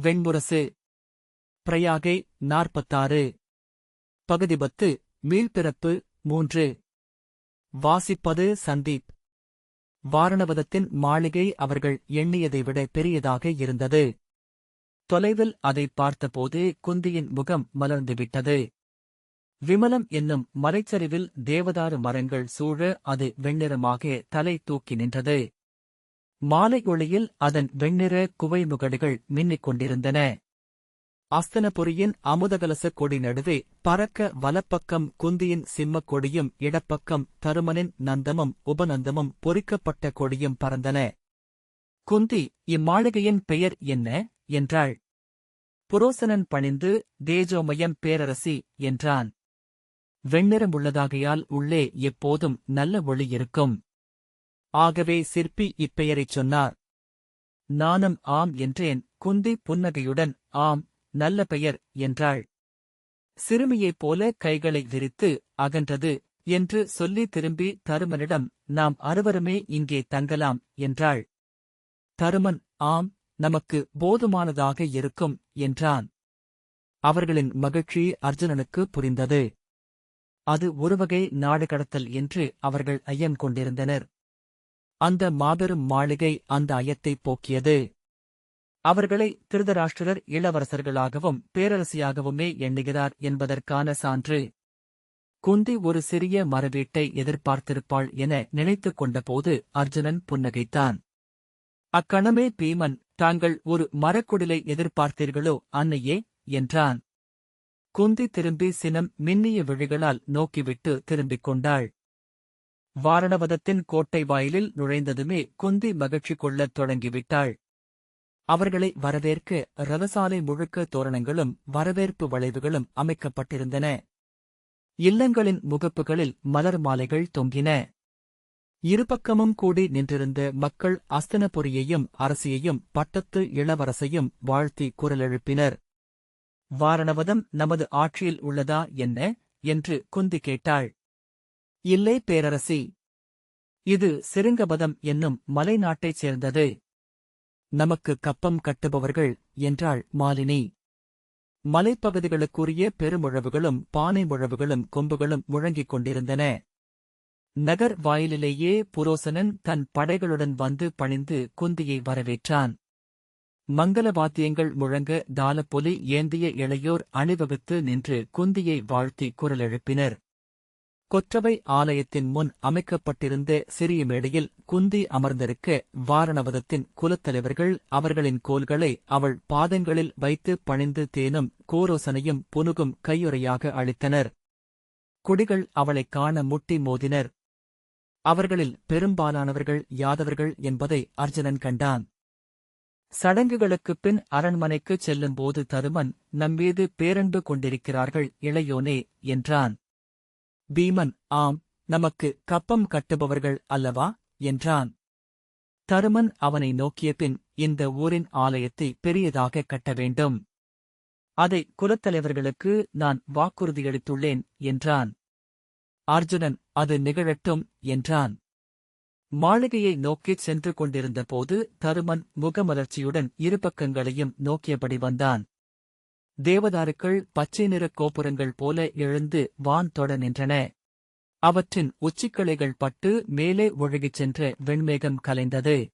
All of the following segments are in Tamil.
வெண்முரசு. பிரயாகை 46. பகுதி 10. மீள்பிறப்பு 3. வாசிப்பது சந்தீப். வாரணவதத்தின் மாளிகை அவர்கள் எண்ணியதை விட பெரியதாக இருந்தது. தொலைவில் அதைப் பார்த்தபோது குந்தியின் முகம் மலர்ந்துவிட்டது. விமலம் என்னும் மலைச்சரிவில் தேவதாரு மரங்கள் சூழ அது வெண்ணிறமாக தலை தூக்கி நின்றது. மாலை ஒளியில் அதன் வெண்ணிற குவைமுகடுகள் மின்னிக் கொண்டிருந்தன. அஸ்தனபுரியின் அமுதகலச கொடி நடுவே பறக்க வலப்பக்கம் குந்தியின் சிம்மக் கொடியும் இடப்பக்கம் தருமனின் நந்தமும் உபநந்தமும் பொறிக்கப்பட்ட கொடியும் பறந்தன. குந்தி, இம்மாளிகையின் பெயர் என்ன? என்றாள். புரோசனன் பணிந்து, தேஜோமயம் பேரரசி என்றான். வெண்ணிறமுள்ளதாகையால் உள்ளே எப்போதும் நல்ல ஒளி இருக்கும். ஆகவே சிற்பி இப்பெயரைச் சொன்னார். நானும் ஆம் என்றேன். குந்தி புன்னகையுடன், ஆம், நல்ல பெயர் என்றாள். சிறுமியைப் போல கைகளை விரித்து, அகன்றது என்று சொல்லி திரும்பி தருமனிடம், நாம் அறுவருமே இங்கே தங்கலாம் என்றாள். தருமன், ஆம், நமக்கு போதுமானதாக இருக்கும் என்றான். அவர்களின் மகிழ்ச்சி அர்ஜுனனுக்கு புரிந்தது. அது ஒருவகை நாடு கடத்தல் என்று அவர்கள் ஐயம் கொண்டிருந்தனர். அந்த மாபெரும் மாளிகை அந்த ஐயத்தைப் போக்கியது. அவர்களை திருதராஷ்டிரர் இளவரசர்களாகவும் பேரரசியாகவுமே எண்ணுகிறார் என்பதற்கான சான்று. குந்தி ஒரு சிறிய மரவீட்டை எதிர்பார்த்திருப்பாள் என நினைத்துக் கொண்டபோது அர்ஜுனன் புன்னகைத்தான். அக்கணமே பீமன், தாங்கள் ஒரு மரக்குடிலை எதிர்பார்த்தீர்களோ அன்னையே என்றான். குந்தி திரும்பி சினம் மின்னிய விழிகளால் நோக்கிவிட்டு திரும்பிக் கொண்டாள். வாரணவதத்தின் கோட்டை வாயிலில் நுழைந்ததுமே குந்தி மகிழ்ச்சி கொள்ளத் தொடங்கிவிட்டாள். அவர்களை வரவேற்க ரதசாலை முழுக்க தோரணங்களும் வரவேற்பு வளைவுகளும் அமைக்கப்பட்டிருந்தன. இல்லங்களின் முகப்புகளில் மலர் மாலைகள் தொங்கின. இருபக்கமும் கூடி நின்றிருந்த மக்கள் அஸ்தனபுரியையும் அரசியையும் பட்டத்து இளவரசையும் வாழ்த்தி குரலெழுப்பினர். வாரணவதம் நமது ஆட்சியில் உள்ளதா என்ன? என்று குந்தி கேட்டாள். இல்லை பேரரசி. இது சிருங்கபதம் என்னும் மலைநாட்டைச் சேர்ந்தது. நமக்கு கப்பம் கட்டுபவர்கள் என்றாள் மாலினி. மலைப்பகுதிகளுக்குரிய பெருமுழவுகளும் பானை முழவுகளும் கொம்புகளும் முழங்கிக் கொண்டிருந்தன. நகர் வாயிலிலேயே புரோசனன் தன் படைகளுடன் வந்து பணிந்து குந்தியை வரவேற்றான். மங்கள வாத்தியங்கள் முழங்க தாளப்பொலி ஏந்திய இளையோர் அணிவகுத்து நின்று குந்தியை வாழ்த்தி குரலெழுப்பினர். கொற்றவை ஆலயத்தின் முன் அமைக்கப்பட்டிருந்த சிறிய மேடையில் குந்தி அமர்ந்திருக்க வாரணவதத்தின் குலத்தலைவர்கள் அவர்களின் கோல்களை அவள் பாதங்களில் வைத்து பணிந்து தேனும் கோரோசனையும் புனுகும் கையுறையாக அளித்தனர். குடிகள் அவளைக் காண முட்டி மோதினர். அவர்களில் பெரும்பாலானவர்கள் யாதவர்கள் என்பதை அர்ஜுனன் கண்டான். சடங்குகளுக்குப் பின் அரண்மனைக்குச் செல்லும்போது தருமன், நம்மீது பேரன்பு கொண்டிருக்கிறார்கள் இளையோனே என்றான். பீமன், ஆம், நமக்கு கப்பம் கட்டுபவர்கள் அல்லவா என்றான். தருமன் அவனை நோக்கிய பின், இந்த ஊரின் ஆலயத்தை பெரியதாக கட்ட வேண்டும். அதை குலத்தலைவர்களுக்கு நான் வாக்குறுதியளித்துள்ளேன் என்றான். அர்ஜுனன், அது நிகழட்டும் என்றான். மாளிகையை நோக்கிச் சென்று கொண்டிருந்தபோது தருமன் முகமலர்ச்சியுடன் இருபக்கங்களையும் நோக்கியபடி வந்தான். தேவதாருக்கள் பச்சை நிறக் கோபுரங்கள் போல எழுந்து வான் தொட நின்றன. அவற்றின் உச்சிக்கிளைகள் பட்டு மேலே ஒழுகிச் சென்ற வெண்மேகம் கலைந்தது.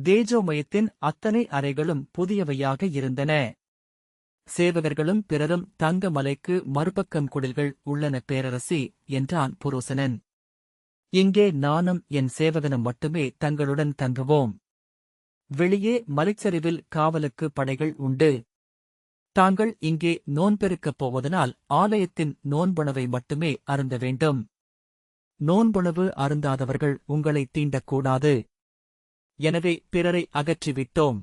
தேஜோமயத்தின் அத்தனை அறைகளும் புதியவையாக இருந்தன. சேவகர்களும் பிறரும் தங்க மலைக்கு மறுபக்கம் குடில்கள் உள்ளன பேரரசி என்றான் புரோசனன். இங்கே நானும் என் சேவகனும் மட்டுமே தங்களுடன் தங்குவோம். வெளியே மலைச்சரிவில் காவலுக்கு படைகள் உண்டு. தாங்கள் இங்கே நோன்பெருக்கப் போவதனால் ஆலயத்தின் நோன்புணவை மட்டுமே அருந்த வேண்டும். நோன்புணவு அருந்தாதவர்கள் உங்களை தீண்டக்கூடாது. எனவே பிறரை அகற்றிவிட்டோம்.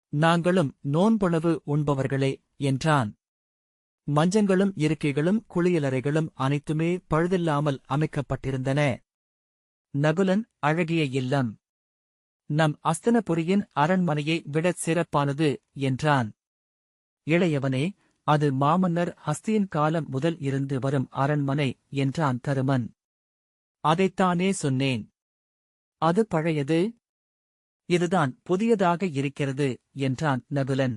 நாங்களும் நோன்புணவு உண்பவர்களே என்றான். மஞ்சங்களும் இருக்கைகளும் குளியலறைகளும் அனைத்துமே பழுதில்லாமல் அமைக்கப்பட்டிருந்தன. நகுலன், அழகிய இல்லம். நம் அஸ்தனபுரியின் அரண்மனையை விடச் சிறப்பானது என்றான். இளையவனே, அது மாமன்னர் ஹஸ்தியின் காலம் முதல் இருந்து வரும் அரண்மனை என்றான் தருமன். அதைத்தானே சொன்னேன். அது பழையது. இதுதான் புதியதாக இருக்கிறது என்றான் நகுலன்.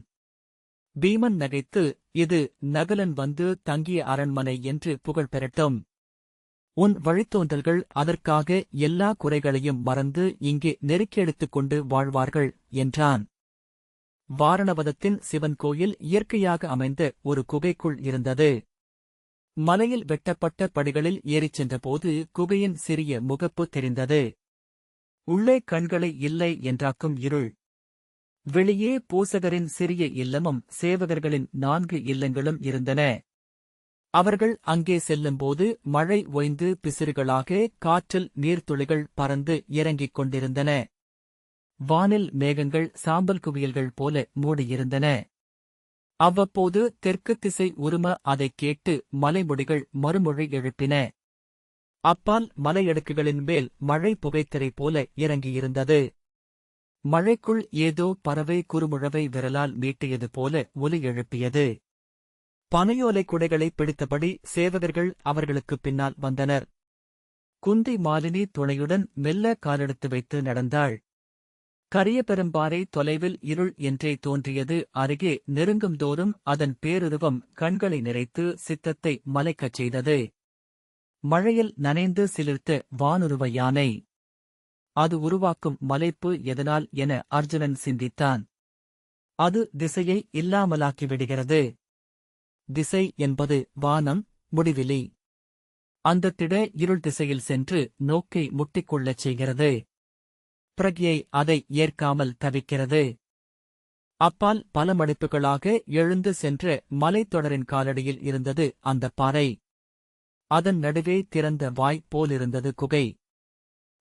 பீமன் நகைத்து, இது நகுலன் வந்து தங்கிய அரண்மனை என்று புகழ் பெறட்டும். உன் வழித்தோன்றல்கள் அதற்காக எல்லா குறைகளையும் மறந்து இங்கே நெருக்கியெடுத்துக் கொண்டு வாழ்வார்கள் என்றான். வாரணவதத்தின் சிவன் கோயில் இயற்கையாக அமைந்த ஒரு குகைக்குள் இருந்தது. மலையில் வெட்டப்பட்ட படிகளில் ஏறிச் சென்றபோது குகையின் சிறிய முகப்பு தெரிந்தது. உள்ளே கண்களை இல்லை என்றாக்கும் இருள். வெளியே பூசகரின் சிறிய இல்லமும் சேவகர்களின் 4 இல்லங்களும் இருந்தன. அவர்கள் அங்கே செல்லும்போது மழை ஓய்ந்து பிசிறுகளாக காற்றில் நீர்த்துளிகள் பறந்து இறங்கிக் கொண்டிருந்தன. வானில் மேகங்கள் சாம்பல் குவியல்கள் போல மூடியிருந்தன. அவ்வப்போது தெற்கு திசை உரும அதைக் கேட்டு மலைமுடிகள் மறுமொழி எழுப்பின. அப்பால் மலையடுக்குகளின் மேல் மழை புகைத்திரை போல இறங்கியிருந்தது. மழைக்குள் ஏதோ பறவை குறுமுழவை விரலால் மீட்டியது போல ஒலி எழுப்பியது. பனையோலை குடைகளை பிடித்தபடி சேவகர்கள் அவர்களுக்குப் பின்னால் வந்தனர். குந்தி மாலினி துணையுடன் மெல்ல காலெடுத்து வைத்து நடந்தாள். கரிய பெரும்பாறை தொலைவில் இருள் என்றே தோன்றியது. அருகே நெருங்கும் தோறும் அதன் பேருருவம் கண்களை நிறைத்து சித்தத்தை மலைக்கச் செய்தது. மழையில் நனைந்து சிலிர்த்த வானுருவ யானை. அது உருவாக்கும் மலைப்பு எதனால் என அர்ஜுனன் சிந்தித்தான். அது திசையை இல்லாமலாக்கிவிடுகிறது. திசை என்பது வானம், முடிவிலி. அந்த திட இருள் திசையில் சென்று நோக்கை முட்டிக்கொள்ளச் செய்கிறது. பிரக்ஞை அதை ஏற்காமல் தவிக்கிறது. அப்பால் பல மடிப்புகளாக எழுந்து சென்ற மலைத்தொடரின் காலடியில் இருந்தது அந்தப் பாறை. அதன் நடுவே திறந்த வாய் போலிருந்தது குகை.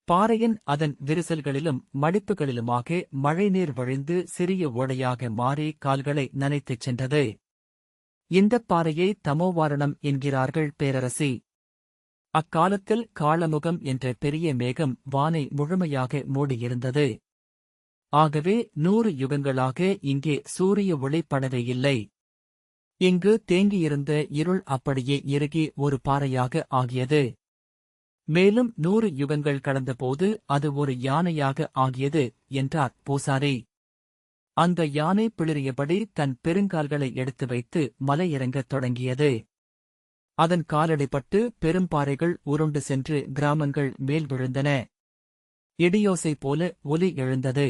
பாறையின் அதன் விரிசல்களிலும் மடிப்புகளிலுமாக மழைநீர் வழிந்து சிறிய ஓடையாக மாறி கால்களை நனைத்துச் சென்றது. இந்தப் பாறையை தமோவாரணம் என்கிறார்கள் பேரரசி. அக்காலத்தில் காளமுகம் என்ற பெரிய மேகம் வானை முழுமையாக மூடியிருந்தது. ஆகவே 100 யுகங்களாக இங்கே சூரிய ஒளி படவேயில்லை. இங்கு தேங்கியிருந்த இருள் அப்படியே இறுகி ஒரு பாறையாக ஆகியது. மேலும் 100 யுகங்கள் கடந்தபோது அது ஒரு யானையாக ஆகியது என்றார் பூசாரி. அந்த யானை பிளிறியபடி தன் பெருங்கால்களை எடுத்து வைத்து மலையிறங்கத் தொடங்கியது. அதன் காலடிப்பட்டு பெரும்பாறைகள் உருண்டு சென்று கிராமங்கள் மேல் விழுந்தன. இடியோசை போல ஒலி எழுந்தது.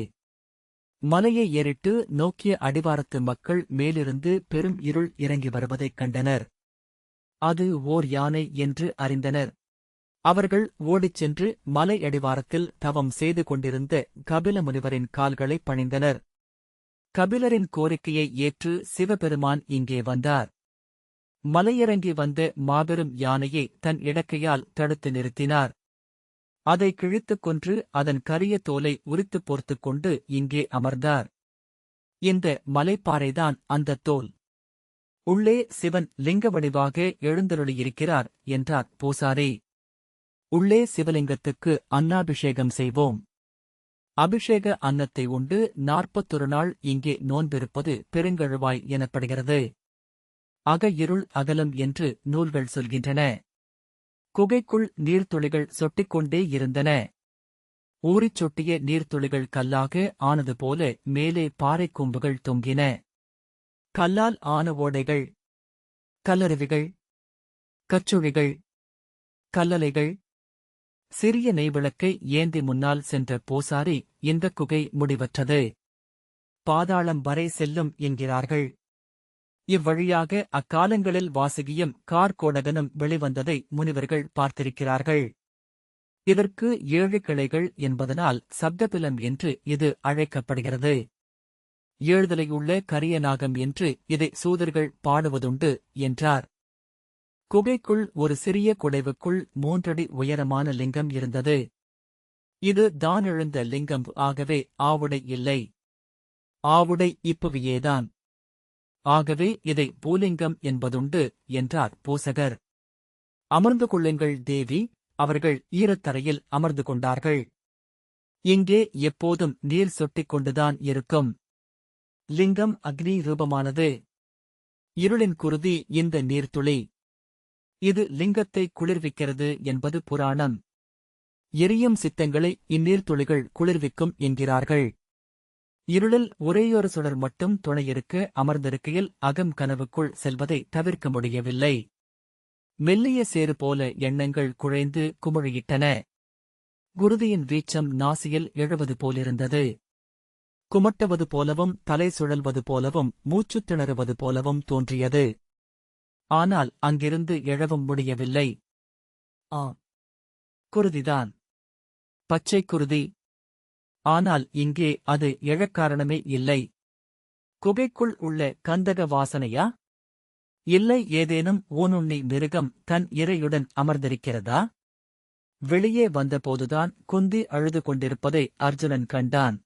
மலையை ஏறிட்டு நோக்கிய அடிவாரத்து மக்கள் மேலிருந்து பெரும் இருள் இறங்கி வருவதைக் கண்டனர். அது ஓர் யானை என்று அறிந்தனர். அவர்கள் ஓடிச் சென்று மலை அடிவாரத்தில் தவம் செய்து கொண்டிருந்த கபில முனிவரின் கால்களைப் பணிந்தனர். கபிலரின் கோரிக்கையை ஏற்று சிவபெருமான் இங்கே வந்தார். மலையிறங்கி வந்த மாபெரும் யானையை தன் இடக்கையால் தடுத்து நிறுத்தினார். அதை கிழித்துக் கொன்று அதன் கரிய தோலை உரித்துப் போர்த்துக் கொண்டு இங்கே அமர்ந்தார். இந்த மலைப்பாறைதான் அந்தத் தோல். உள்ளே சிவன் லிங்க வடிவாக எழுந்தருளியிருக்கிறார் என்றார் பூசாரி. உள்ளே சிவலிங்கத்துக்கு அன்னாபிஷேகம் செய்வோம். அபிஷேக அன்னத்தை உண்டு 41 நாள் இங்கே நோன்பிருப்பது பெருங்கழுவாய் எனப்படுகிறது. அக இருள் அகலம் என்று நூல்கள் சொல்கின்றன. குகைக்குள் நீர்த்துளிகள் சொட்டிக்கொண்டே இருந்தன. ஊறிச் சொட்டிய நீர்த்துளிகள் கல்லாக ஆனது போல மேலே பாறைக் கொம்புகள் தொங்கின. கல்லால் ஆன ஓடைகள், கல்லருவிகள், கச்சுழிகள், கல்லலைகள். சிறிய நெய்விளக்கை ஏந்தி முன்னால் சென்ற பூசாரி, இந்தக் குகை முடிவற்றது. பாதாளம் வரை செல்லும் என்கிறார்கள். இவ்வழியாக அக்காலங்களில் வாசுகியும் கார்கோடகனும் வெளிவந்ததை முனிவர்கள் பார்த்திருக்கிறார்கள். இதற்கு 7 கிளைகள் என்பதனால் சப்தபிலம் என்று இது அழைக்கப்படுகிறது. 7 தலையுள்ள கரியநாகம் என்று இதை சூதர்கள் பாடுவதுண்டு என்றார். குகைக்குள் ஒரு சிறிய குடைவுக்குள் 3 அடி உயரமான லிங்கம் இருந்தது. இது தான் எழுந்த லிங்கம், ஆகவே ஆவுடை இல்லை. ஆவுடை இப்புவியேதான். ஆகவே இதை பூலிங்கம் என்பதுண்டு என்றார் பூசகர். அமர்ந்து கொள்ளுங்கள் தேவி. அவர்கள் ஈரத்தரையில் அமர்ந்து கொண்டார்கள். இங்கே எப்போதும் நீர் சொட்டிக் கொண்டுதான் இருக்கும். லிங்கம் அக்னி ரூபமானது. இருளின் குருதி இந்த நீர்த்துளி. இது லிங்கத்தை குளிர்விக்கிறது என்பது புராணம். எரியும் சித்தங்களை இந்நீர்த்துளிகள் குளிர்விக்கும் என்கிறார்கள். இருளில் ஒரேயொரு சுடர் மட்டும் துணையிருக்க அமர்ந்திருக்கையில் அகம் கனவுக்குள் செல்வதை தவிர்க்க முடியவில்லை. மெல்லிய சேறு போல எண்ணங்கள் குழைந்து குமிழியிட்டன. குருதியின் வீச்சம் நாசியில் எழுவது போலிருந்தது. குமட்டுவது போலவும் தலை சுழல்வது போலவும் மூச்சுத் திணறுவது போலவும் தோன்றியது. ஆனால் அங்கிருந்து எழவும் முடியவில்லை. குருதிதான். பச்சை குருதி. ஆனால் இங்கே அது எழக்காரணமே இல்லை. குகைக்குள் உள்ள கந்தக வாசனையா? இல்லை, ஏதேனும் ஊனுண்ணி மிருகம் தன் இரையுடன் அமர்ந்திருக்கிறதா? வெளியே வந்தபோதுதான் குந்தி அழுது கொண்டிருப்பதை அர்ஜுனன் கண்டான்.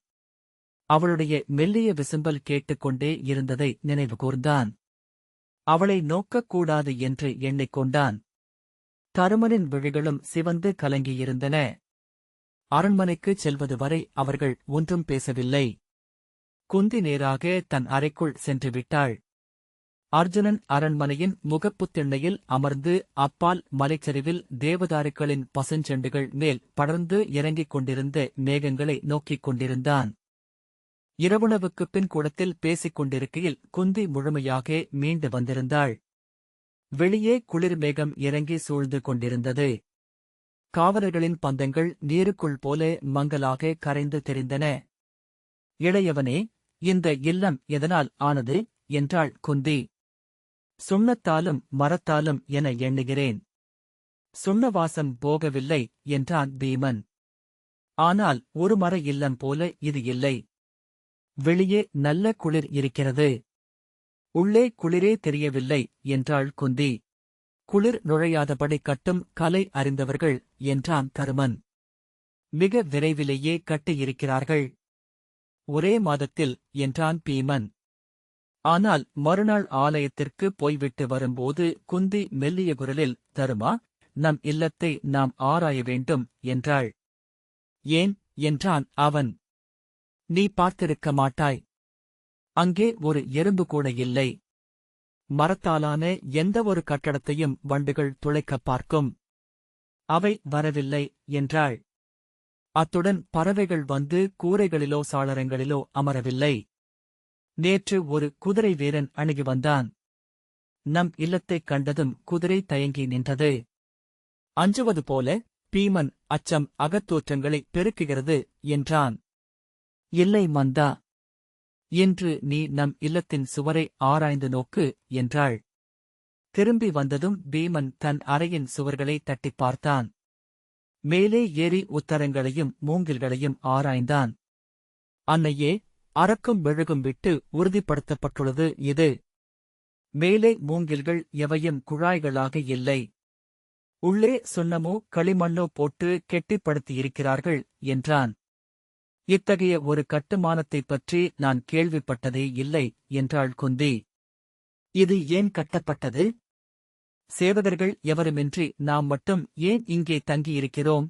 அவளுடைய மெல்லிய விசும்பல் கேட்டுக்கொண்டே இருந்ததை நினைவு கூர்ந்தான். அவளை நோக்கக்கூடாது என்று எண்ணிக்கொண்டான். தருமனின் விழிகளும் சிவந்து கலங்கியிருந்தன. அரண்மனைக்குச் செல்வது வரை அவர்கள் ஒன்றும் பேசவில்லை. குந்தி நேராக தன் அறைக்குள் சென்று விட்டாள். அர்ஜுனன் அரண்மனையின் முகப்புத்திண்ணையில் அமர்ந்து அப்பால் மலைச்சரிவில் தேவதாருக்களின் பசுஞ்செண்டுகள் மேல் படர்ந்து இறங்கிக் கொண்டிருந்த மேகங்களை நோக்கிக் கொண்டிருந்தான். இரவுணவுக்குப் பின் கூடத்தில் பேசிக் கொண்டிருக்கையில் குந்தி முழுமையாக மீண்டு வந்திருந்தாள். வெளியே குளிர் மேகம் இறங்கி சூழ்ந்து கொண்டிருந்தது. காவலர்களின் பந்தங்கள் நீருக்குள் போல மங்கலாக கரைந்து தெரிந்தன. இளையவனே, இந்த இல்லம் எதனால் ஆனது என்றாள் குந்தி. சுண்ணத்தாலும் மரத்தாலும் என எண்ணுகிறேன். சுண்ணவாசம் போகவில்லை என்றான் பீமன். ஆனால் ஒரு மர இல்லம் போல இது இல்லை. வெளியே நல்ல குளிர் இருக்கிறது. உள்ளே குளிரே தெரியவில்லை என்றாள் குந்தி. குளிர் நுழையாதபடி கட்டும் கலை அறிந்தவர்கள் என்றான் தருமன். மிக விரைவிலேயே கட்டியிருக்கிறார்கள். ஒரே மாதத்தில் என்றான் பீமன். ஆனால் மறுநாள் ஆலயத்திற்கு போய்விட்டு வரும்போது குந்தி மெல்லிய குரலில், தருமா, நம் இல்லத்தை நாம் ஆராய வேண்டும் என்றாள். ஏன் என்றான் அவன். நீ பார்த்திருக்க மாட்டாய். அங்கே ஒரு எறும்பு கூட இல்லை. மரத்தாலான எந்த ஒரு கட்டடத்தையும் வண்டுகள் துளைக்கப் பார்க்கும். அவை வரவில்லை என்றாள். அத்துடன் பறவைகள் வந்து கூரைகளிலோ சாளரங்களிலோ அமரவில்லை. நேற்று ஒரு குதிரை வீரன் அணுகி வந்தான். நம் இல்லத்தைக் கண்டதும் குதிரை தயங்கி நின்றது. அஞ்சுவது போல பீமன் அச்சம் அகத்தோற்றங்களை பெருக்குகிறது என்றான். இல்லை மந்தா. இன்று நீ நம் இல்லத்தின் சுவரை ஆராய்ந்து நோக்கு என்றாள். திரும்பி வந்ததும் பீமன் தன் அறையின் சுவர்களை தட்டிப் பார்த்தான். மேலே ஏறி உத்தரங்களையும் மூங்கில்களையும் ஆராய்ந்தான். அன்னையே, அரக்கும் மெழுகும் விட்டு உறுதிப்படுத்தப்பட்டுள்ளது இது. மேலே மூங்கில்கள் எவையும் குழாய்களாக இல்லை. உள்ளே சுண்ணமோ களிமண்ணோ போட்டு கெட்டிப்படுத்தியிருக்கிறார்கள் என்றான். இத்தகைய ஒரு கட்டுமானத்தைப் பற்றி நான் கேள்விப்பட்டதே இல்லை என்றாள் குந்தி. இது ஏன் கட்டப்பட்டது? சேவகர்கள் எவருமின்றி நாம் மட்டும் ஏன் இங்கே தங்கியிருக்கிறோம்?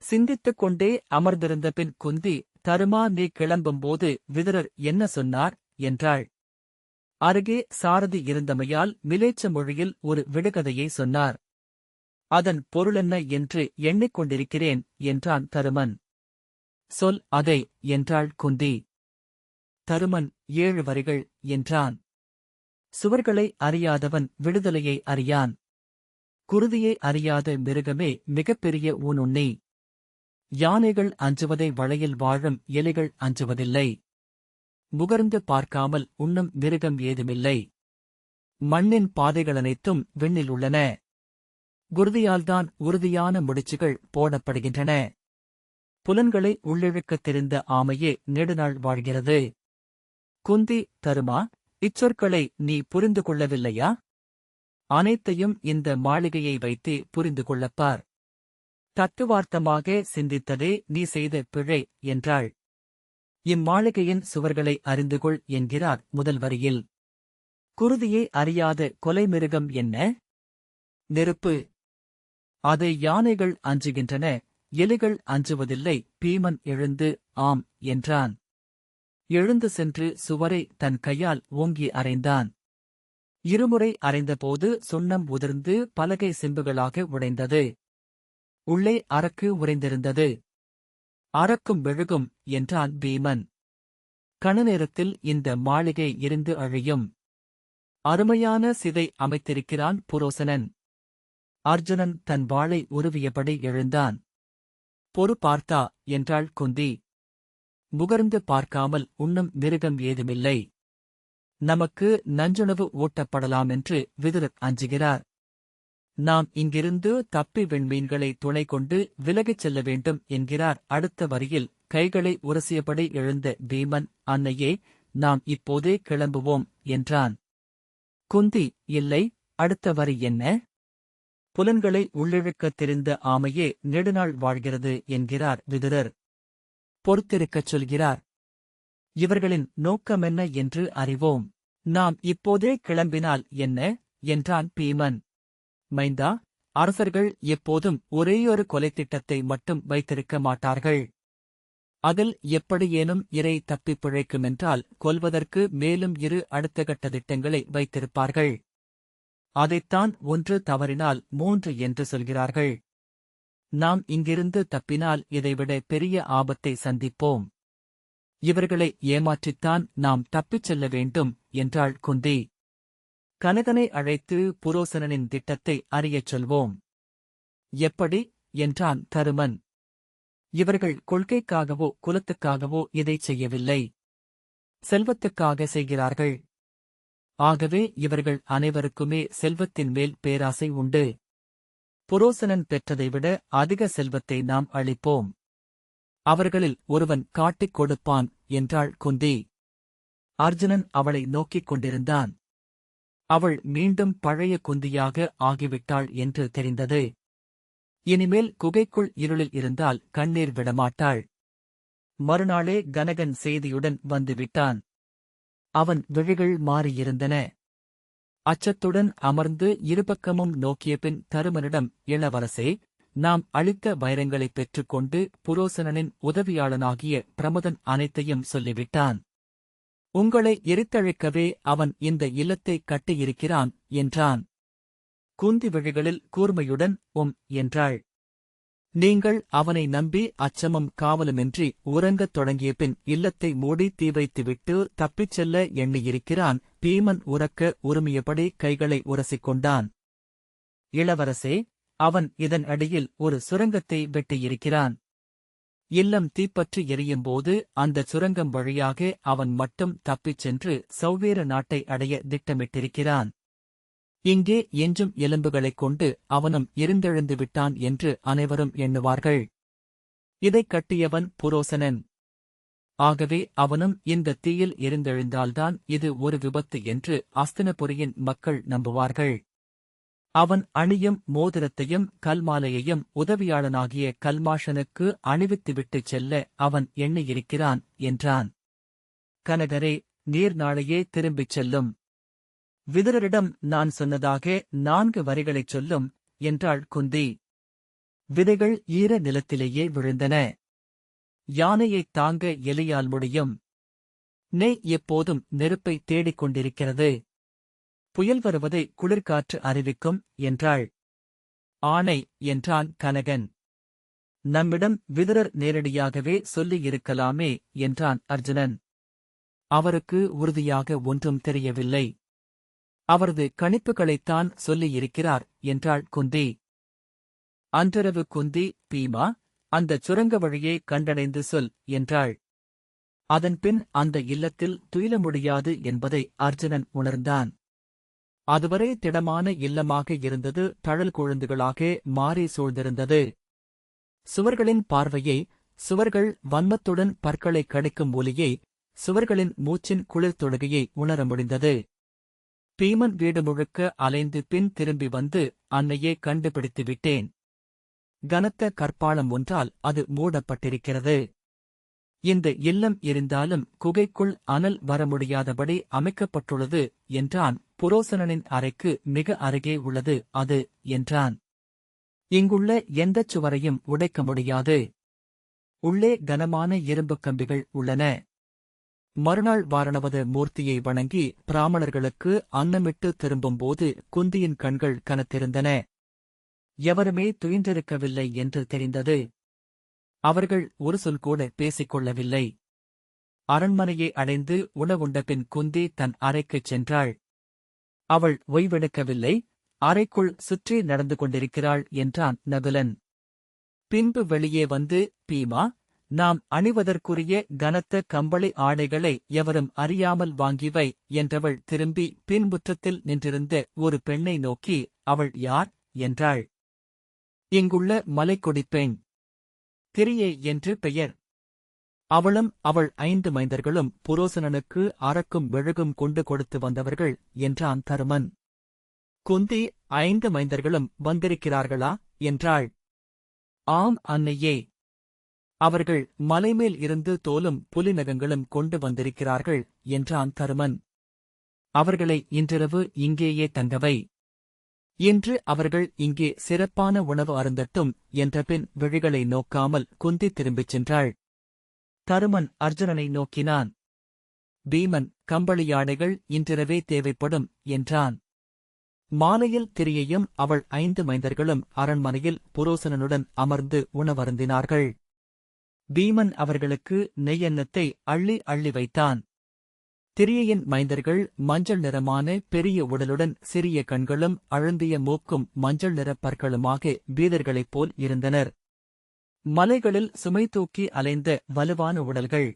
சிந்தித்துக் கொண்டே அமர்ந்திருந்த பின் குந்தி, தருமா, நீ கிளம்பும்போது விதுரர் என்ன சொன்னார் என்றாள். அருகே சாரதி இருந்தமையால் மிலேச்ச மொழியில் ஒரு விடுகதையை சொன்னார். அதன் பொருளென்ன என்று எண்ணிக்கொண்டிருக்கிறேன் என்றான் தருமன். சொல் அதை என்றாள் குந்தி. தருமன் 7 வரிகள் என்றான். சுவர்களை அறியாதவன் விடுதலையை அறியான். குருதியை அறியாத மிருகமே மிகப்பெரிய ஊனுண்ணி. யானைகள் அஞ்சுவதை வளையில் வாழும் எலிகள் அஞ்சுவதில்லை. முகர்ந்து பார்க்காமல் உண்ணும் மிருகம் ஏதுமில்லை. மண்ணின் பாதைகளனைத்தும் விண்ணில் உள்ளன. குருதியால்தான் உறுதியான முடிச்சுகள் போடப்படுகின்றன. புலன்களை உள்ளிழுக்கத் தெரிந்த ஆமையே நெடுநாள் வாழ்கிறது. குந்தி, தருமா, இச்சொற்களை நீ புரிந்து கொள்ளவில்லையா? அனைத்தையும் இந்த மாளிகையை வைத்தே புரிந்து கொள்ளப்பார். தத்துவார்த்தமாக சிந்தித்ததே நீ செய்த பிழை என்றாள். இம்மாளிகையின் சுவர்களை அறிந்துகொள் என்கிறார் முதல் வரியில். குருதியை அறியாத கொலை மிருகம் என்ன? நெருப்பு. அதை யானைகள் அஞ்சுகின்றன, எலிகள் அஞ்சுவதில்லை. பீமன் எழுந்து ஆம் என்றான். எழுந்து சென்று சுவரை தன் கையால் ஓங்கி அறைந்தான். இருமுறை அறைந்தபோது சுண்ணம் உதிர்ந்து பலகை செம்புகளாக உடைந்தது. உள்ளே அரக்கு உறைந்திருந்தது. அரக்கும் மெழுகும் என்றான் பீமன். கணநேரத்தில் இந்த மாளிகை எரிந்து அழியும். அருமையான சிதை அமைத்திருக்கிறான் புரோசனன். அர்ஜுனன் தன் வாளை உருவியபடி எழுந்தான். பொறு பார்த்தா என்றாள் குந்தி. முகர்ந்து பார்க்காமல் உண்ணும் மிருகம் ஏதுமில்லை. நமக்கு நஞ்சுணவு ஊட்டப்படலாமென்று விதுரர் அஞ்சுகிறார். நாம் இங்கிருந்து தப்பி விண்மீன்களை துணை கொண்டு விலகிச் செல்ல வேண்டும் என்கிறார். அடுத்த வரியில் கைகளை உரசியபடி எழுந்த பீமன், அன்னையே, நாம் இப்போதே கிளம்புவோம் என்றான். குந்தி, இல்லை, அடுத்த வரி என்ன? புலன்களை உள்ளிழுக்கத் தெரிந்த ஆமையே நெடுநாள் வாழ்கிறது என்கிறார் விதுரர். பொறுத்திருக்கச் சொல்கிறார். இவர்களின் நோக்கமென்ன என்று அறிவோம். நாம் இப்போதே கிளம்பினால் என்ன என்றான் பீமன். மைந்தா, அரசர்கள் எப்போதும் ஒரேயொரு கொலை திட்டத்தை மட்டும் வைத்திருக்க மாட்டார்கள். அதில் எப்படியேனும் இறை தப்பிப் பிழைக்குமென்றால் கொல்வதற்கு மேலும் 2 அடுத்த கட்ட திட்டங்களை வைத்திருப்பார்கள். அதைத்தான் 1 தவறினால் 3 என்று சொல்கிறார்கள். நாம் இங்கிருந்து தப்பினால் இதைவிட பெரிய ஆபத்தை சந்திப்போம். இவர்களை ஏமாற்றித்தான் நாம் தப்பிச் செல்ல வேண்டும் என்றாள் குந்தி. கனகனை அழைத்து புரோசனனின் திட்டத்தை அறியச் சொல்வோம். எப்படி என்றான் தருமன். இவர்கள் கொள்கைக்காகவோ குலத்துக்காகவோ இதைச் செய்யவில்லை. செல்வத்துக்காக செய்கிறார்கள். ஆகவே இவர்கள் அனைவருக்குமே செல்வத்தின் மேல் பேராசை உண்டு. புரோசனன் பெற்றதைவிட அதிக செல்வத்தை நாம் அளிப்போம். அவர்களில் ஒருவன் காட்டிக் கொடுப்பான் என்றாள் குந்தி. அர்ஜுனன் அவளை நோக்கிக் கொண்டிருந்தான். அவள் மீண்டும் பழைய குந்தியாக ஆகிவிட்டாள் என்று தெரிந்தது. இனிமேல் குகைக்குள் இருளில் இருந்தால் கண்ணீர் விடமாட்டாள். மறுநாளே கனகன் செய்தியுடன் வந்துவிட்டான். அவன் விழிகள் மாறியிருந்தன. அச்சத்துடன் அமர்ந்து இருபக்கமும் நோக்கியபின் தருமனிடம், இளவரசே, நாம் அளித்த வைரங்களைப் பெற்றுக்கொண்டு புரோசனனின் உதவியாளனாகிய பிரமுதன் அனைத்தையும் சொல்லிவிட்டான். உங்களை எரித்தழைக்கவே அவன் இந்த இல்லத்தை கட்டியிருக்கிறான் என்றான். குந்தி விழிகளில் கூர்மையுடன் என்றாள். நீங்கள் அவனை நம்பி அச்சமும் காவலுமின்றி உறங்கத் தொடங்கியபின் இல்லத்தை மூடி தீ வைத்துவிட்டு தப்பிச் செல்ல எண்ணியிருக்கிறான். பீமன் உரக்க உருமியபடி கைகளை உரசிக்கொண்டான். இளவரசே, அவன் இதன் அடியில் ஒரு சுரங்கத்தை வெட்டியிருக்கிறான். இல்லம் தீப்பற்றி எரியும்போது அந்த சுரங்கம் வழியாக அவன் மட்டும் தப்பிச் சென்று சௌவேர நாட்டை அடைய திட்டமிட்டிருக்கிறான். இங்கே எஞ்சும் எலும்புகளைக் கொண்டு அவனும் எரிந்தெழுந்து விட்டான் என்று அனைவரும் எண்ணுவார்கள். இதைக் கட்டியவன் புரோசனன். ஆகவே அவனும் இந்த தீயில் எரிந்தெழுந்தால்தான் இது ஒரு விபத்து என்று அஸ்தினபுரியின் மக்கள் நம்புவார்கள். அவன் அணியும் மோதிரத்தையும் கல்மாலையையும் உதவியாளனாகிய கல்மாஷனுக்கு அணிவித்துவிட்டுச் செல்ல அவன் எண்ணியிருக்கிறான் என்றான். கனகரே, நீர் நாளையே திரும்பிச் செல்லும். விதுரரிடம் நான் சொன்னதாக 4 வரிகளைச் சொல்லும் என்றாள் குந்தி. விதைகள் ஈர நிலத்திலேயே விழுந்தன. யானையைத் தாங்க எலியால் முடியும். நெய் எப்போதும் நெருப்பை தேடிக் கொண்டிருக்கிறது. புயல் வருவதை குளிர்காற்று அறிவிக்கும் என்றாள். ஆணை என்றான் கனகன். நம்மிடம் விதுரர் நேரடியாகவே சொல்லியிருக்கலாமே என்றான் அர்ஜுனன். அவருக்கு உறுதியாக ஒன்றும் தெரியவில்லை. அவரது கணிப்புகளைத்தான் சொல்லியிருக்கிறார் என்றாள் குந்தி. அன்றிரவு குந்தி, பீமா, அந்தச் சுரங்க வழியை கண்டடைந்து சொல் என்றாள். அதன்பின் அந்த இல்லத்தில் துயில முடியாது என்பதை அர்ஜுனன் உணர்ந்தான். அதுவரை திடமான இல்லமாக இருந்தது தழல் கொழுந்துகளாக மாறி சூழ்ந்திருந்தது. சுவர்களின் பார்வையை, சுவர்கள் வன்மத்துடன் பற்களை கடிக்கும் ஒலியை, சுவர்களின் மூச்சின் குளிர் தொடுகையை உணர முடிந்தது. பீமன் வீடு முழுக்க அலைந்து பின் திரும்பி வந்து, அன்னையே கண்டுபிடித்து விட்டேன். கனத்த கற்பாளம் ஒன்றால் அது மூடப்பட்டிருக்கிறது. இந்த இல்லம் இருந்தாலும் குகைக்குள் அனல் வர முடியாதபடி அமைக்கப்பட்டுள்ளது என்றான். புரோசனனின் அறைக்கு மிக அருகே உள்ளது அது என்றான். இங்குள்ள எந்தச் சுவரையும் உடைக்க முடியாது. உள்ளே கனமான இரும்புக் கம்பிகள் உள்ளன. மறுநாள் வாரணவத மூர்த்தியை வணங்கி பிராமணர்களுக்கு அன்னமிட்டு திரும்பும்போது குந்தியின் கண்கள் கனத்திருந்தன. எவருமே துயின்றிருக்கவில்லை என்று தெரிந்தது. அவர்கள் ஒரு சொல் கூட பேசிக்கொள்ளவில்லை. அரண்மனையை அடைந்து உணவுண்ட பின் குந்தி தன் அறைக்குச் சென்றாள். அவள் ஓய்வெடுக்கவில்லை, அறைக்குள் சுற்றி நடந்து கொண்டிருக்கிறாள் என்றான் நகுலன். பின்பு வெளியே வந்து, பீமா, நாம் அணிவதற்குரிய கனத்த கம்பளி ஆடைகளை எவரும் அறியாமல் வாங்கிவை என்றவள் திரும்பி பின்புற்றத்தில் நின்றிருந்த ஒரு பெண்ணை நோக்கி, அவள் யார் என்றாள். இங்குள்ள மலைக்கொடிப் பெண். திரியை என்று பெயர். அவளும் அவள் 5 மைந்தர்களும் புரோசனனுக்கு அரக்கும் மெழுகும் கொண்டு கொடுத்து வந்தவர்கள் என்றான் தருமன். குந்தி, 5 மைந்தர்களும் வந்திருக்கிறார்களா என்றாள். ஆம் அன்னையே. அவர்கள் மலைமேல் இருந்து தோலும் புலிநகங்களும் கொண்டு வந்திருக்கிறார்கள் என்றான் தருமன். அவர்களை இன்றிரவு இங்கேயே தங்கவை. இன்று அவர்கள் இங்கே சிறப்பான உணவு அருந்தட்டும் என்றபின் விழிகளை நோக்காமல் குந்தி திரும்பிச் சென்றாள். தருமன் அர்ஜுனனை நோக்கினான். பீமன், கம்பளியாடைகள் இன்றிரவே தேவைப்படும் என்றான். மாலையில் திரியையும் அவள் 5 மைந்தர்களும் அரண்மனையில் புரோசனனுடன் அமர்ந்து உணவருந்தினார்கள். பீமன் அவர்களுக்கு நெய்யெண்ணத்தை அள்ளி அள்ளி வைத்தான். திரியையின் மைந்தர்கள் மஞ்சள் நிறமான பெரிய உடலுடன் சிறிய கண்களும் அழுந்திய மூக்கும் மஞ்சள் நிறப் பற்களுமாக வீரர்களைப் போல் இருந்தனர். மலைகளில் சுமை தூக்கி அலைந்த வலுவான உடல்கள்.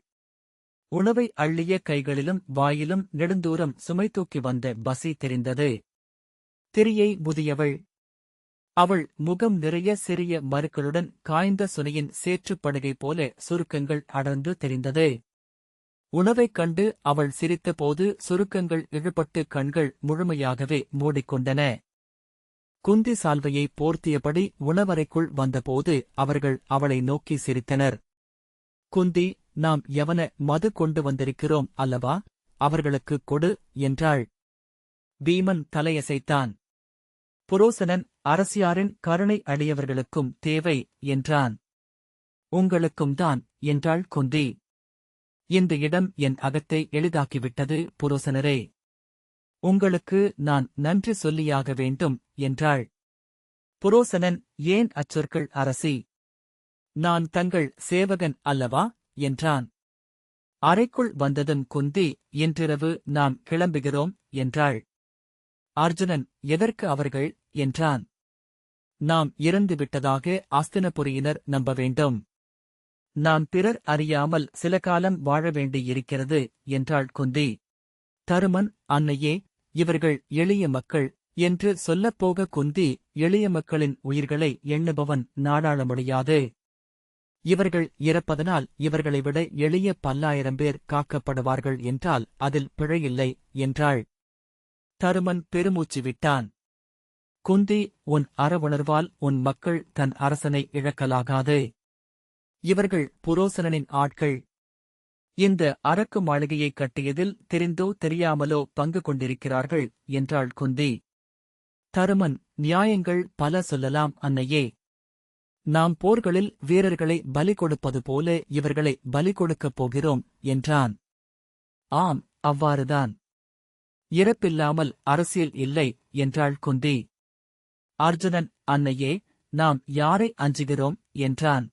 உணவை அள்ளிய கைகளிலும் வாயிலும் நெடுந்தூரம் சுமை தூக்கி வந்த பசி தெரிந்தது. திரியை முதியவள். அவள் முகம் நிறைய சிறிய மருக்களுடன் காய்ந்த சுனையின் சேற்றுப்படுகை போல சுருக்கங்கள் அடர்ந்து தெரிந்தது. உணவைக் கண்டு அவள் சிரித்தபோது சுருக்கங்கள் இழுபட்டு கண்கள் முழுமையாகவே மூடிக்கொண்டன. குந்தி சால்வையை போர்த்தியபடி உணவறைக்குள் வந்தபோது அவர்கள் அவளை நோக்கி சிரித்தனர். குந்தி, நாம் யவன மது கொண்டு வந்திருக்கிறோம் அல்லவா, அவர்களுக்குக் கொடு என்றாள். பீமன் தலையசைத்தான். புரோசனன், அரசியாரின் கருணை அடியவர்களுக்கும் தேவை என்றான். உங்களுக்கும் தான் என்றாள் குந்தி. இந்த இடம் என் அகத்தை எளிதாக்கிவிட்டது புரோசனரே. உங்களுக்கு நான் நன்றி சொல்லியாக வேண்டும் என்றாள். புரோசனன், ஏன் அச்சொற்கள் அரசி? நான் தங்கள் சேவகன் அல்லவா என்றான். அறைக்குள் வந்ததும் குந்தி, இன்றிரவு நாம் கிளம்புகிறோம் என்றாள். அர்ஜுனன், எதற்கு அவர்கள் என்றான். நாம் இறந்து விட்டதாக அஸ்தினபுரியினர் நம்ப வேண்டும். நாம் பிறர் அறியாமல் சில காலம் வாழ வேண்டியிருக்கிறது என்றாள் குந்தி. தருமன், அன்னையே, இவர்கள் எளிய மக்கள் என்று சொல்லப்போக குந்தி, எளிய மக்களின் உயிர்களை எண்ணுபவன் நாடாள முடியாது. இவர்கள் இறப்பதனால் இவர்களை விட எளிய 10,000 பேர் காக்கப்படுவார்கள் என்றால் அதில் பிழையில்லை என்றாள். தருமன் பெருமூச்சு விட்டான். குந்தி, உன் அறவுணர்வால் உன் மக்கள் தன் அரசனை இழக்கலாகாது. இவர்கள் புரோசனனின் ஆட்கள். இந்த அரக்கு மாளிகையைக் கட்டியதில் தெரிந்தோ தெரியாமலோ பங்கு கொண்டிருக்கிறார்கள் என்றாள் குந்தி. தருமன், நியாயங்கள் பல சொல்லலாம் அன்னையே. நாம் போர்களில் வீரர்களை பலி கொடுப்பது போல இவர்களை பலி கொடுக்கப் போகிறோம் என்றான். ஆம், அவ்வாறுதான். இறப்பில்லாமல் அரசியல் இல்லை என்றாள் குந்தி. அர்ஜுனன், அன்னையே, நாம் யாரை அஞ்சுகிறோம் என்றான்.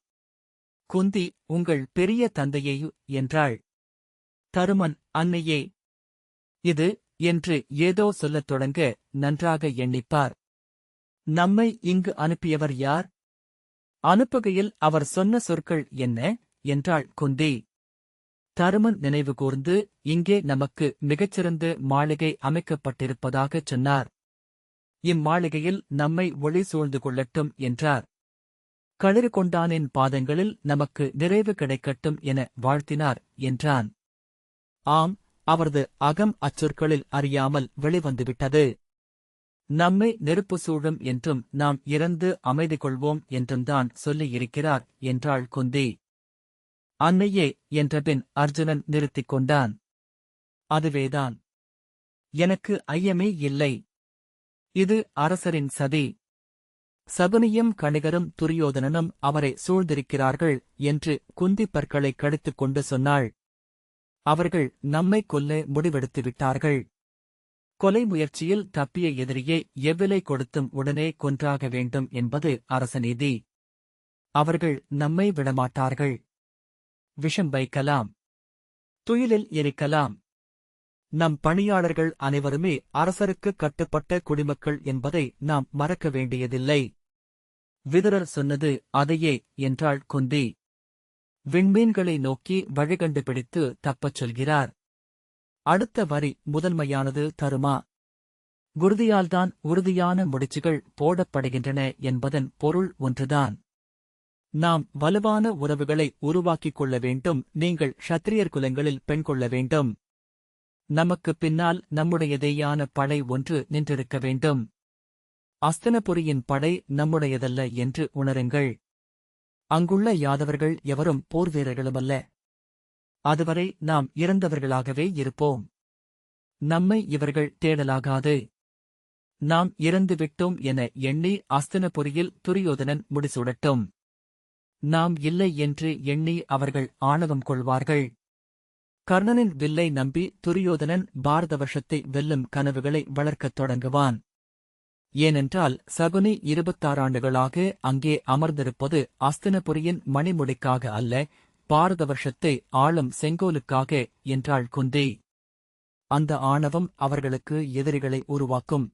குந்தி, உங்கள் பெரிய தந்தையையு என்றாள். தருமன், அன்னையே, இது என்று ஏதோ சொல்லத் தொடங்க நன்றாக எண்ணிப்பார். நம்மை இங்கு அனுப்பியவர் யார்? அனுப்புகையில் அவர் சொன்ன சொற்கள் என்ன என்றாள் குந்தி. தருமன் நினைவு கூர்ந்து, இங்கே நமக்கு மிகச்சிறந்த மாளிகை அமைக்கப்பட்டிருப்பதாகச் சொன்னார். இம்மாளிகையில் நம்மை ஒளி சூழ்ந்து கொள்ளட்டும் என்றார். களிறு கொண்டானின் பாதங்களில் நமக்கு நிறைவு கிடைக்கட்டும் என வாழ்த்தினார் என்றான். ஆம், அவரது அகம் அச்சொற்களில் அறியாமல் வெளிவந்துவிட்டது. நம்மை நெருப்பு சூழும் என்றும் நாம் இறந்து அமைதி கொள்வோம் என்றும் தான் சொல்லியிருக்கிறார் என்றாள் குந்தி. அன்னையே என்றபின் அர்ஜுனன் நிறுத்திக் கொண்டான். அதுவேதான். எனக்கு ஐயமே இல்லை. இது அரசரின் சதி. சகுனியும் கணிகரும் துரியோதனனும் அவரை சூழ்ந்திருக்கிறார்கள் என்று குந்தி பற்களைக் கடித்துக் கொண்டு சொன்னாள். அவர்கள் நம்மை கொல்ல முடிவெடுத்துவிட்டார்கள். கொலை முயற்சியில் தப்பிய எதிரியை எவ்விலை கொடுத்தும் உடனே கொன்றாக வேண்டும் என்பது அரசநீதி. அவர்கள் நம்மை விடமாட்டார்கள். விஷம் வைக்கலாம். துயிலில் எரிக்கலாம். நம் பணியாளர்கள் அனைவருமே அரசருக்கு கட்டுப்பட்ட குடிமக்கள் என்பதை நாம் மறக்க வேண்டியதில்லை. விதுரர் சொன்னது அதையே என்றாள் குந்தி. விண்மீன்களை நோக்கி வழிகண்டு பிடித்து தப்பச் சொல்கிறார். அடுத்த வரி முதன்மையானது தருமா. குருதியால்தான் உறுதியான முடிச்சுகள் போடப்படுகின்றன என்பதன் பொருள் ஒன்றுதான். நாம் வலுவான உறவுகளை உருவாக்கிக் கொள்ள வேண்டும். நீங்கள் க்ஷத்திரியர் குலங்களில் பெண் கொள்ள வேண்டும். நமக்குப் பின்னால் நம்முடையதேயான படை ஒன்று நின்றிருக்க வேண்டும். அஸ்தினபுரியின் படை நம்முடையதல்ல என்று உணருங்கள். அங்குள்ள யாதவர்கள் எவரும் போர் வீரர்களுமல்ல. அதுவரை நாம் இறந்தவர்களாகவே இருப்போம். நம்மை இவர்கள் தேடலாகாது. நாம் இறந்துவிட்டோம் என எண்ணி அஸ்தினபுரியில் துரியோதனன் முடிசூடட்டும். நாம் இல்லை என்று எண்ணி அவர்கள் ஆணவம் கொள்வார்கள். கர்ணனின் வில்லை நம்பி துரியோதனன் பாரதவர்ஷத்தை வெல்லும் கனவுகளை வளர்க்கத் தொடங்குவான். ஏனென்றால் சகுனி 26 ஆண்டுகளாக அங்கே அமர்ந்திருப்பது அஸ்தினபுரியின் மணிமுடிக்காக அல்ல, பாரதவர்ஷத்தை ஆளும் செங்கோலுக்காக என்றாள் குந்தி. அந்த ஆணவம் அவர்களுக்கு எதிரிகளை உருவாக்கும்.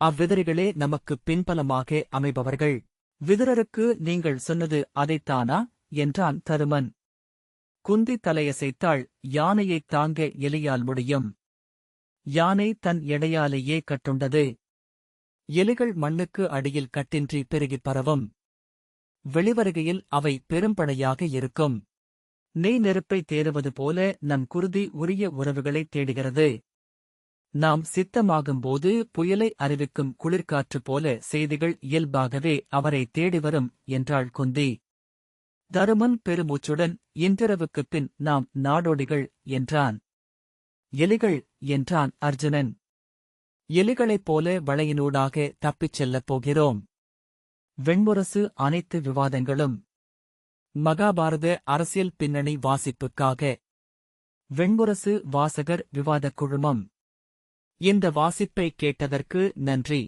அவ்வெதிரிகளே நமக்கு பின்பலமாக அமைபவர்கள். விதுரருக்கு நீங்கள் சொன்னது அதைத்தானா என்றான் தருமன். குந்தி தலையசைத்தாள். யானையைத் தாங்க எலியால் முடியும். யானை தன் எடையாலேயே கட்டுண்டது. எலிகள் மண்ணுக்கு அடியில் கட்டின்றி பெருகிப் பரவும். வெளிவருகையில் அவை பெரும்படையாக இருக்கும். நெய் நெருப்பை தேடுவது போல நம் குருதி உரிய உறவுகளைத் தேடுகிறது. நாம் சித்தமாகும்போது புயலை அறிவிக்கும் குளிர்காற்று போல செய்திகள் இயல்பாகவே அவரை தேடிவரும் என்றாள் குந்தி. தருமன் பெருமூச்சுடன் இன்றிரவுக்குப் பின் நாம் நாடோடிகள் என்றான். எலிகள் என்றான் அர்ஜுனன். எலிகளைப் போல வளையினூடாக தப்பிச் செல்லப் போகிறோம். வெண்முரசு அனைத்து விவாதங்களும். மகாபாரத அரசியல் பின்னணி வாசிப்புக்காக. வெண்முரசு வாசகர் விவாதக் குழுமம். இந்த வாசிப்பை கேட்டதற்கு நன்றி.